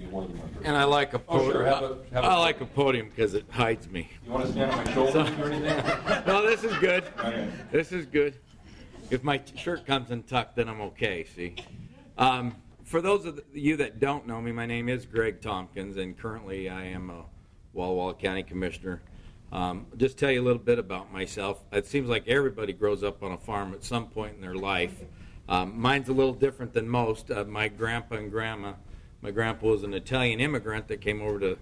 you're more than one person. And I like a podium. Oh, sure. I like a podium because it hides me. You want to stand on my shoulders or anything? No, this is good. Okay. This is good. If my shirt comes untucked, then I'm okay, see. For those of you that don't know me, my name is Greg Tompkins, and currently I am a Walla Walla County Commissioner. Just tell you a little bit about myself. It seems like everybody grows up on a farm at some point in their life. Mine's a little different than most. My grandpa and grandma, my grandpa was an Italian immigrant that came over to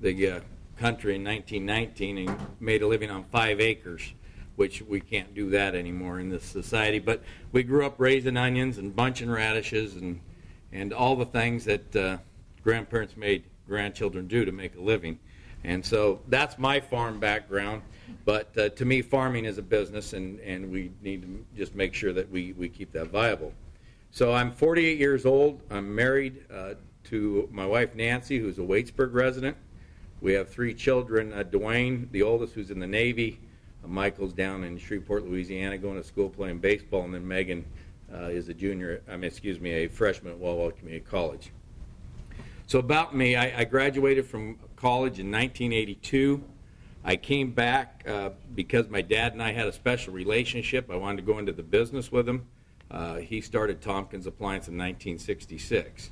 the country in 1919 and made a living on 5 acres, which we can't do that anymore in this society. But we grew up raising onions and bunching radishes and all the things that grandparents made grandchildren do to make a living. And so that's my farm background. But to me, farming is a business, and we need to just make sure that we keep that viable. So I'm 48 years old. I'm married to my wife, Nancy, who's a Waitsburg resident. We have 3 children, Dwayne, the oldest, who's in the Navy. Michael's down in Shreveport, Louisiana, going to school playing baseball, and then Megan is a freshman at Walla Walla Community College. So about me, I graduated from college in 1982. I came back because my dad and I had a special relationship. I wanted to go into the business with him. He started Tompkins Appliance in 1966.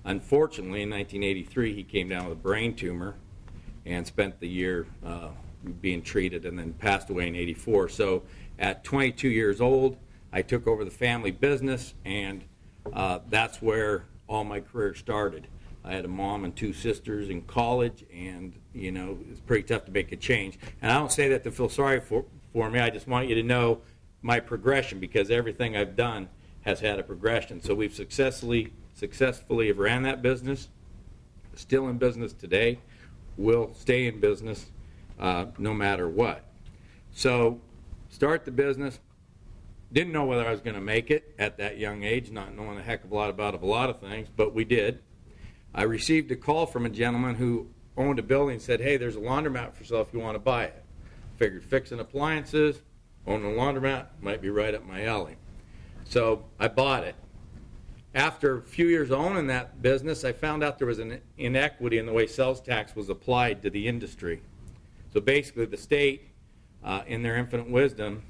Unfortunately, in 1983, he came down with a brain tumor and spent the year being treated and then passed away in 84. So at 22 years old, I took over the family business, and that's where all my career started. I had a mom and 2 sisters in college, and it's pretty tough to make a change. And I don't say that to feel sorry for me. I just want you to know my progression, because everything I've done has had a progression. So we've successfully have ran that business, still in business today, will stay in business no matter what. So start the business. Didn't know whether I was going to make it at that young age, not knowing a heck of a lot about a lot of things, but we did. I received a call from a gentleman who owned a building and said, hey, there's a laundromat for sale if you want to buy it. Figured fixing appliances, owning a laundromat might be right up my alley. So I bought it. After a few years of owning that business, I found out there was an inequity in the way sales tax was applied to the industry. So basically the state, in their infinite wisdom,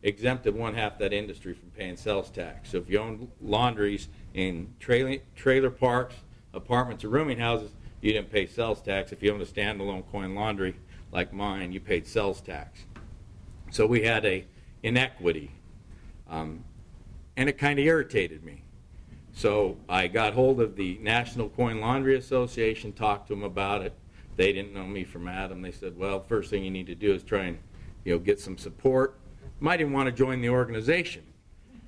exempted 1/2 that industry from paying sales tax. So if you own laundries in trailer parks, apartments, or rooming houses, you didn't pay sales tax. If you owned a standalone coin laundry like mine, you paid sales tax. So we had a inequity, and it kind of irritated me. So I got hold of the National Coin Laundry Association, talked to them about it. They didn't know me from Adam. They said, well, first thing you need to do is try and get some support. Might even want to join the organization.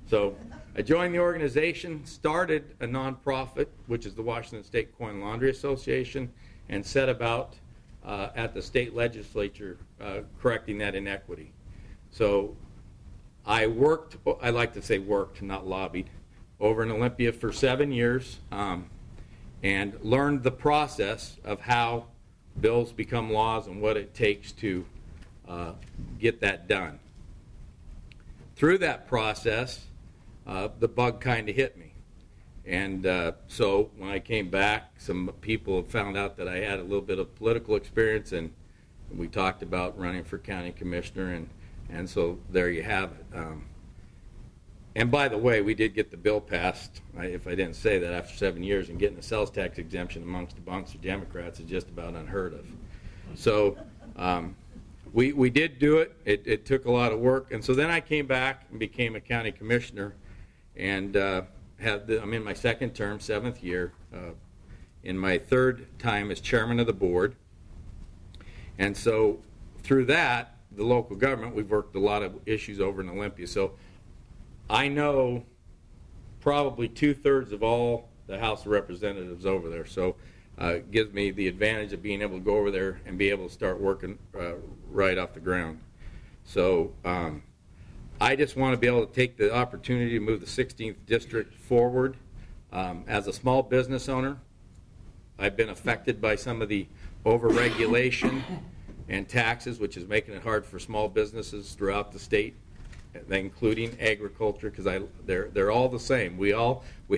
So I joined the organization, started a nonprofit, which is the Washington State Coin Laundry Association, and set about at the state legislature correcting that inequity. So I like to say worked, not lobbied, over in Olympia for 7 years, and learned the process of how bills become laws and what it takes to get that done. Through that process, the bug kind of hit me. And so when I came back, some people found out that I had a little bit of political experience, and we talked about running for county commissioner, and so there you have it. And by the way, we did get the bill passed, if I didn't say that, after 7 years, and getting a sales tax exemption amongst a bunch of Democrats is just about unheard of. So we did do it. It took a lot of work. And so then I came back and became a county commissioner, and I'm in my 2nd term, 7th year, in my 3rd time as chairman of the board. And so through that, the local government, we've worked a lot of issues over in Olympia. So I know probably 2/3 of all the House of Representatives over there. So it gives me the advantage of being able to go over there and be able to start working right off the ground. So I just want to be able to take the opportunity to move the 16th district forward. As a small business owner, I've been affected by some of the overregulation and taxes, which is making it hard for small businesses throughout the state, including agriculture, because they're all the same. We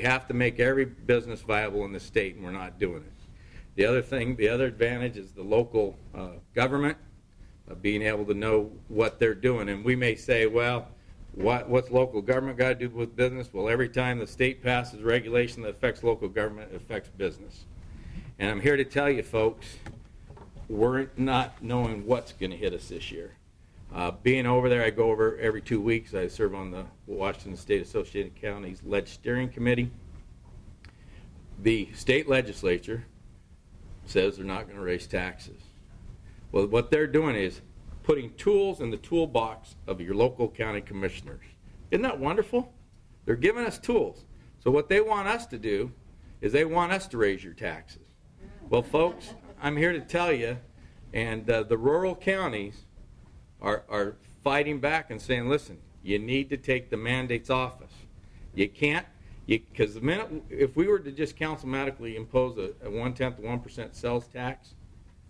have to make every business viable in the state, and we're not doing it. The other thing, the other advantage is the local government being able to know what they're doing. And we may say, well, what's local government got to do with business? Well, every time the state passes regulation that affects local government, it affects business. And I'm here to tell you, folks, we're not knowing what's going to hit us this year. Being over there, I go over every 2 weeks. I serve on the Washington State Associated Counties Ledge Steering Committee. The state legislature says they're not going to raise taxes. Well, what they're doing is putting tools in the toolbox of your local county commissioners. Isn't that wonderful? They're giving us tools. So what they want us to do is they want us to raise your taxes. Well, folks, I'm here to tell you, and the rural counties are fighting back and saying, listen, you need to take the mandates off us. You can't, because the minute, if we were to just councilmatically impose a 1/10 of 1% sales tax,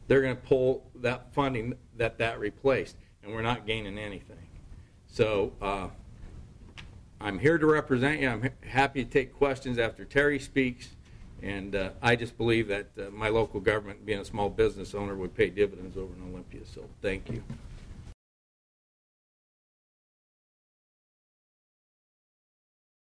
they're going to pull that funding that replaced, and we're not gaining anything. So I'm here to represent you. I'm happy to take questions after Terry speaks, and I just believe that my local government, being a small business owner, would pay dividends over in Olympia. So thank you.